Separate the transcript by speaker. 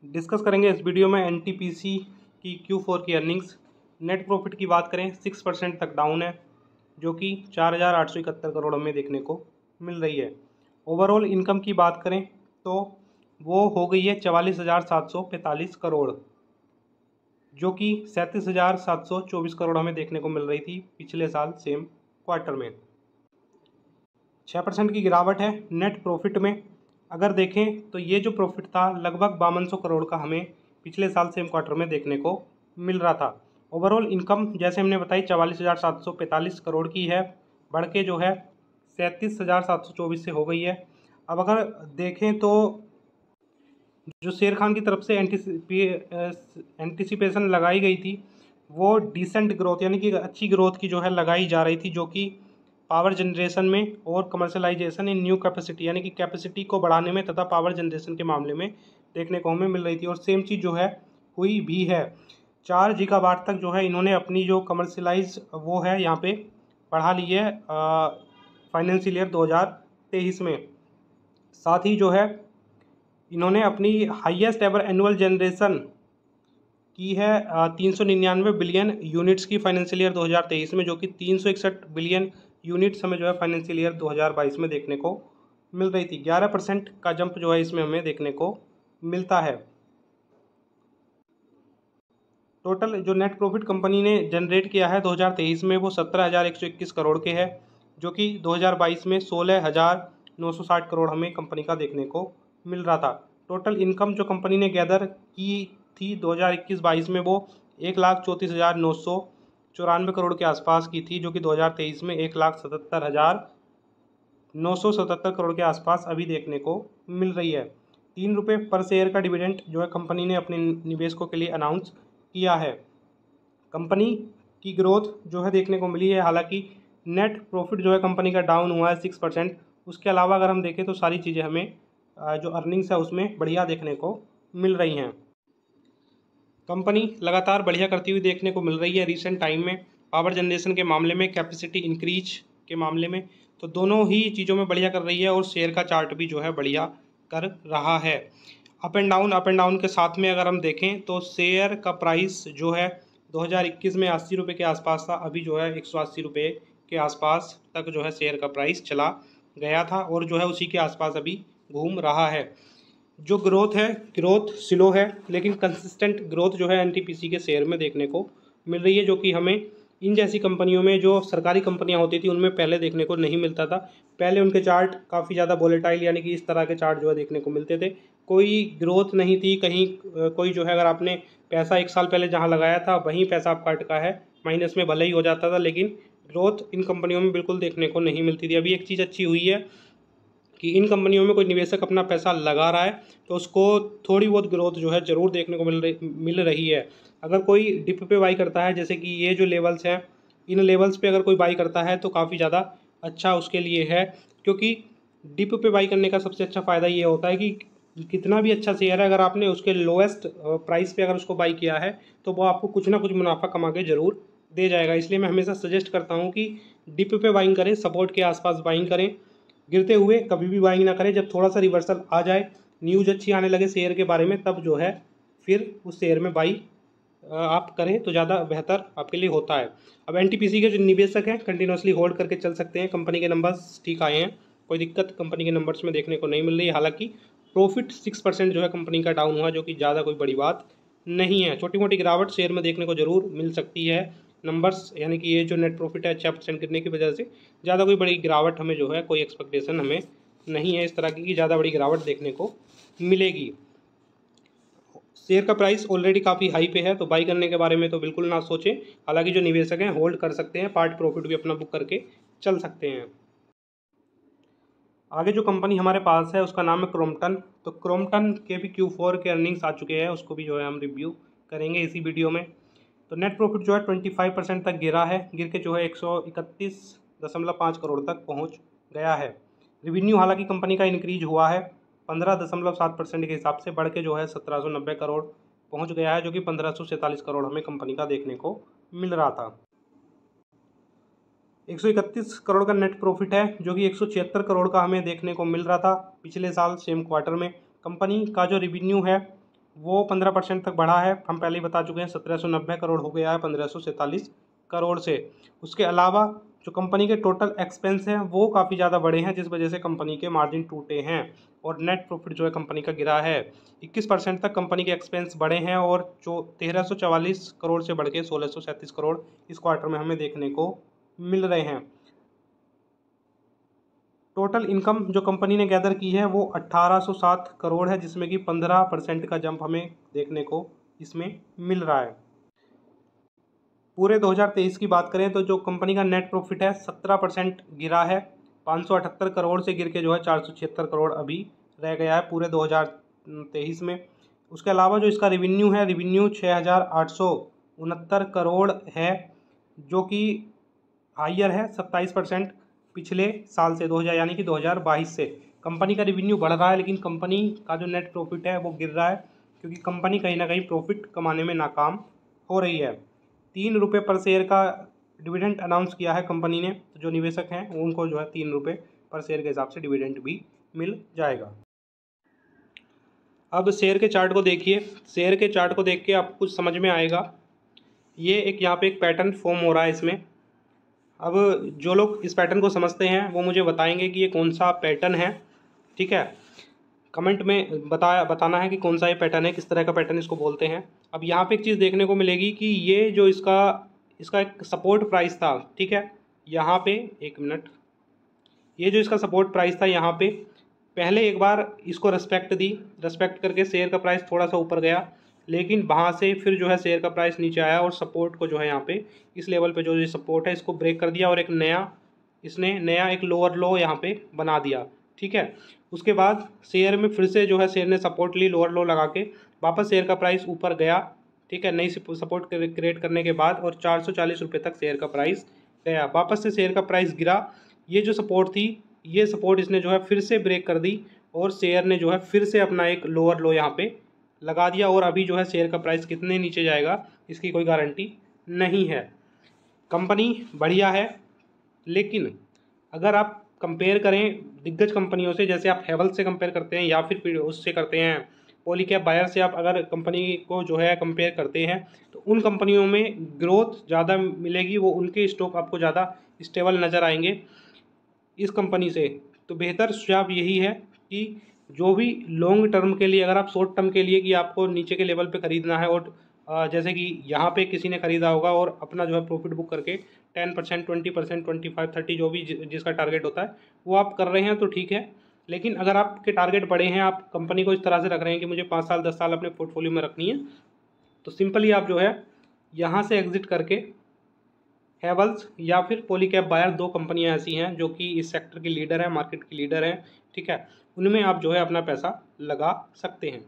Speaker 1: Discuss करेंगे इस video में एनटीपीसी की Q4 की अर्निंग्स। नेट प्रॉफिट की बात करें 6% तक डाउन है, जो कि 4,871 करोड़ हमें देखने को मिल रही है। ओवरऑल इनकम की बात करें तो वो हो गई है 44,745 करोड़, जो कि 37,724 करोड़ हमें देखने को मिल रही थी पिछले साल सेम क्वार्टर में। 6% की गिरावट है नेट प्रॉफिट में। अगर देखें तो ये जो प्रॉफिट था लगभग 5200 करोड़ का हमें पिछले साल सेम क्वार्टर में देखने को मिल रहा था। ओवरऑल इनकम जैसे हमने बताई 44,745 करोड़ की है, बढ़ के जो है 37,724 से हो गई है। अब अगर देखें तो जो शेर खान की तरफ से एंटिसिपेशन लगाई गई थी वो डिसेंट ग्रोथ यानी कि अच्छी ग्रोथ की जो है लगाई जा रही थी, जो कि पावर जनरेशन में और कमर्शलाइजेशन इन न्यू कैपेसिटी यानी कि कैपेसिटी को बढ़ाने में तथा पावर जनरेशन के मामले में देखने को हमें मिल रही थी। और सेम चीज़ जो है हुई भी है। 4 गीगावाट तक जो है इन्होंने अपनी जो कमर्शलाइज वो है यहाँ पे बढ़ा ली है फाइनेंशियल ईयर 2023 में। साथ ही जो है इन्होंने अपनी हाईएस्ट एवर एनुअल जनरेशन की है 399 बिलियन यूनिट्स की फाइनेंशियल ईयर 2023 में, जो कि 361 बिलियन यूनिट्स हमें जो है फाइनेंशियल ईयर 2022 में देखने को मिल रही थी। 11% का जंप जो है इसमें हमें देखने को मिलता है। टोटल जो नेट प्रॉफिट कंपनी ने जनरेट किया है 2023 में वो 17,121 करोड़ के है, जो कि 2022 में 16,960 करोड़ हमें कंपनी का देखने को मिल रहा था। टोटल इनकम जो कंपनी ने गैदर की थी 2021-22 में वो 1,34,994 करोड़ के आसपास की थी, जो कि 2023 में 1,77,977 करोड़ के आसपास अभी देखने को मिल रही है। 3 रुपये पर शेयर का डिविडेंड जो है कंपनी ने अपने निवेशकों के लिए अनाउंस किया है। कंपनी की ग्रोथ जो है देखने को मिली है, हालांकि नेट प्रॉफिट जो है कंपनी का डाउन हुआ है 6%। उसके अलावा अगर हम देखें तो सारी चीज़ें हमें जो अर्निंग्स है उसमें बढ़िया देखने को मिल रही हैं। कंपनी लगातार बढ़िया करती हुई देखने को मिल रही है रिसेंट टाइम में, पावर जनरेशन के मामले में, कैपेसिटी इंक्रीज के मामले में, तो दोनों ही चीज़ों में बढ़िया कर रही है। और शेयर का चार्ट भी जो है बढ़िया कर रहा है। अप एंड डाउन के साथ में अगर हम देखें तो शेयर का प्राइस जो है 2021 में 80 रुपये के आसपास था, अभी जो है 180 रुपये के आसपास तक जो है शेयर का प्राइस चला गया था और जो है उसी के आसपास अभी घूम रहा है। जो ग्रोथ है, ग्रोथ स्लो है लेकिन कंसिस्टेंट ग्रोथ जो है एनटीपीसी के शेयर में देखने को मिल रही है, जो कि हमें इन जैसी कंपनियों में जो सरकारी कंपनियां होती थी उनमें पहले देखने को नहीं मिलता था। पहले उनके चार्ट काफ़ी ज़्यादा वोलेटाइल यानी कि इस तरह के चार्ट जो है देखने को मिलते थे, कोई ग्रोथ नहीं थी कहीं। कोई जो है अगर आपने पैसा 1 साल पहले जहाँ लगाया था वहीं पैसा आपका अटका है, माइनस में भले ही हो जाता था, लेकिन ग्रोथ इन कंपनियों में बिल्कुल देखने को नहीं मिलती थी। अभी एक चीज़ अच्छी हुई है कि इन कंपनियों में कोई निवेशक अपना पैसा लगा रहा है तो उसको थोड़ी बहुत ग्रोथ जो है ज़रूर देखने को मिल रही है। अगर कोई डिप पे बाई करता है, जैसे कि ये जो लेवल्स हैं, इन लेवल्स पे अगर कोई बाई करता है तो काफ़ी ज़्यादा अच्छा उसके लिए है, क्योंकि डिप पे बाई करने का सबसे अच्छा फ़ायदा ये होता है कि कितना भी अच्छा शेयर है, अगर आपने उसके लोएस्ट प्राइस पे अगर उसको बाई किया है तो वो आपको कुछ ना कुछ मुनाफा कमा के ज़रूर दे जाएगा। इसलिए मैं हमेशा सजेस्ट करता हूँ कि डिप पे बाइंग करें, सपोर्ट के आसपास बाइंग करें, गिरते हुए कभी भी बाइंग ना करें। जब थोड़ा सा रिवर्सल आ जाए, न्यूज़ अच्छी आने लगे शेयर के बारे में, तब जो है फिर उस शेयर में बाई आप करें तो ज़्यादा बेहतर आपके लिए होता है। अब एनटीपीसी के जो निवेशक हैं कंटिन्यूसली होल्ड करके चल सकते हैं। कंपनी के नंबर्स ठीक आए हैं, कोई दिक्कत कंपनी के नंबर्स में देखने को नहीं मिल रही है। हालांकि प्रॉफिट 6% जो है कंपनी का डाउन हुआ, जो कि ज़्यादा कोई बड़ी बात नहीं है। छोटी मोटी गिरावट शेयर में देखने को जरूर मिल सकती है। नंबर्स यानी कि ये जो नेट प्रॉफिट है 6% गिरने की वजह से ज़्यादा कोई बड़ी गिरावट हमें जो है कोई एक्सपेक्टेशन हमें नहीं है इस तरह की ज़्यादा बड़ी गिरावट देखने को मिलेगी। शेयर का प्राइस ऑलरेडी काफ़ी हाई पे है, तो बाई करने के बारे में तो बिल्कुल ना सोचें। हालांकि जो निवेशक हैं होल्ड कर सकते हैं, पार्ट प्रॉफिट भी अपना बुक करके चल सकते हैं। आगे जो कंपनी हमारे पास है उसका नाम है क्रॉम्पटन। तो क्रॉम्पटन के भी Q4 के अर्निंग्स आ चुके हैं, उसको भी जो है हम रिव्यू करेंगे इसी वीडियो में। तो नेट प्रॉफिट जो है 25% तक गिरा है, गिर के जो है 131.5 करोड़ तक पहुंच गया है। रेवेन्यू हालांकि कंपनी का इंक्रीज हुआ है 15.7% के हिसाब से, बढ़ के जो है 1790 करोड़ पहुंच गया है, जो कि 1547 करोड़ हमें कंपनी का देखने को मिल रहा था। 131 करोड़ का नेट प्रॉफिट है, जो कि 176 करोड़ का हमें देखने को मिल रहा था पिछले साल सेम क्वार्टर में। कंपनी का जो रेवेन्यू है वो 15% तक बढ़ा है। हम पहले ही बता चुके हैं 1790 करोड़ हो गया है 1547 करोड़ से। उसके अलावा जो कंपनी के टोटल एक्सपेंस हैं वो काफ़ी ज़्यादा बढ़े हैं, जिस वजह से कंपनी के मार्जिन टूटे हैं और नेट प्रॉफिट जो है कंपनी का गिरा है। 21% तक कंपनी के एक्सपेंस बढ़े हैं और जो 1344 करोड़ से बढ़ के 1637 करोड़ इस क्वार्टर में हमें देखने को मिल रहे हैं। टोटल इनकम जो कंपनी ने गैदर की है वो 1807 करोड़ है, जिसमें कि 15% का जंप हमें देखने को इसमें मिल रहा है। पूरे 2023 की बात करें तो जो कंपनी का नेट प्रॉफिट है 17% गिरा है, 578 करोड़ से गिर के जो है 476 करोड़ अभी रह गया है पूरे 2023 में। उसके अलावा जो इसका रिवेन्यू है, रिवेन्यू 6869 करोड़ है, जो कि हाइयर है 27% पिछले साल से 2000 यानी कि 2022 से। कंपनी का रिवेन्यू बढ़ रहा है लेकिन कंपनी का जो नेट प्रॉफिट है वो गिर रहा है, क्योंकि कंपनी कहीं ना कहीं प्रॉफिट कमाने में नाकाम हो रही है। 3 रुपये पर शेयर का डिविडेंड अनाउंस किया है कंपनी ने, तो जो निवेशक हैं उनको जो है 3 रुपये पर शेयर के हिसाब से डिविडेंड भी मिल जाएगा। अब शेयर के चार्ट को देखिए। शेयर के चार्ट को देख के आपको कुछ समझ में आएगा। ये एक यहाँ पे एक पैटर्न फॉर्म हो रहा है इसमें। अब जो लोग इस पैटर्न को समझते हैं वो मुझे बताएंगे कि ये कौन सा पैटर्न है, ठीक है। कमेंट में बताना है कि कौन सा ये पैटर्न है, किस तरह का पैटर्न इसको बोलते हैं। अब यहाँ पे एक चीज़ देखने को मिलेगी कि ये जो इसका एक सपोर्ट प्राइस था, ठीक है, यहाँ पे एक मिनट, ये जो इसका सपोर्ट प्राइस था यहाँ पे पहले एक बार इसको रेस्पेक्ट दी, रेस्पेक्ट करके शेयर का प्राइस थोड़ा सा ऊपर गया, लेकिन वहाँ से फिर जो है शेयर का प्राइस नीचे आया और सपोर्ट को जो है यहाँ पे इस लेवल पे जो ये सपोर्ट है इसको ब्रेक कर दिया और एक नया एक लोअर लो यहाँ पे बना दिया, ठीक है। उसके बाद शेयर में फिर से जो है शेयर ने सपोर्ट ली, लोअर लो लगा के वापस शेयर का प्राइस ऊपर गया, ठीक है, नई सपोर्ट क्रिएट करने के बाद, और 440 रुपये तक शेयर का प्राइस गया। वापस से शेयर का प्राइस गिरा, ये जो सपोर्ट थी ये सपोर्ट इसने जो है फिर से ब्रेक कर दी और शेयर ने जो है फिर से अपना एक लोअर लो यहाँ पे लगा दिया, और अभी जो है शेयर का प्राइस कितने नीचे जाएगा इसकी कोई गारंटी नहीं है। कंपनी बढ़िया है, लेकिन अगर आप कंपेयर करें दिग्गज कंपनियों से, जैसे आप हेवल्स से कंपेयर करते हैं या फिर उससे करते हैं पॉलीकैब बायर से, आप अगर कंपनी को जो है कंपेयर करते हैं तो उन कंपनियों में ग्रोथ ज़्यादा मिलेगी, वो उनके स्टॉक आपको ज़्यादा स्टेबल नज़र आएंगे इस कंपनी से। तो बेहतर सुझाव यही है कि जो भी लॉन्ग टर्म के लिए, अगर आप शॉर्ट टर्म के लिए कि आपको नीचे के लेवल पे ख़रीदना है और जैसे कि यहाँ पे किसी ने ख़रीदा होगा और अपना जो है प्रॉफिट बुक करके 10%, 20%, 25, 30 जो भी जिसका टारगेट होता है वो आप कर रहे हैं तो ठीक है। लेकिन अगर आपके टारगेट बड़े हैं, आप कंपनी को इस तरह से रख रहे हैं कि मुझे 5 साल 10 साल अपने पोर्टफोलियो में रखनी है, तो सिंपली आप जो है यहाँ से एग्जिट करके हेवल्स या फिर पॉलीकैब बायर, दो कंपनियां ऐसी हैं जो कि इस सेक्टर की लीडर है, मार्केट की लीडर है, ठीक है, उनमें आप जो है अपना पैसा लगा सकते हैं।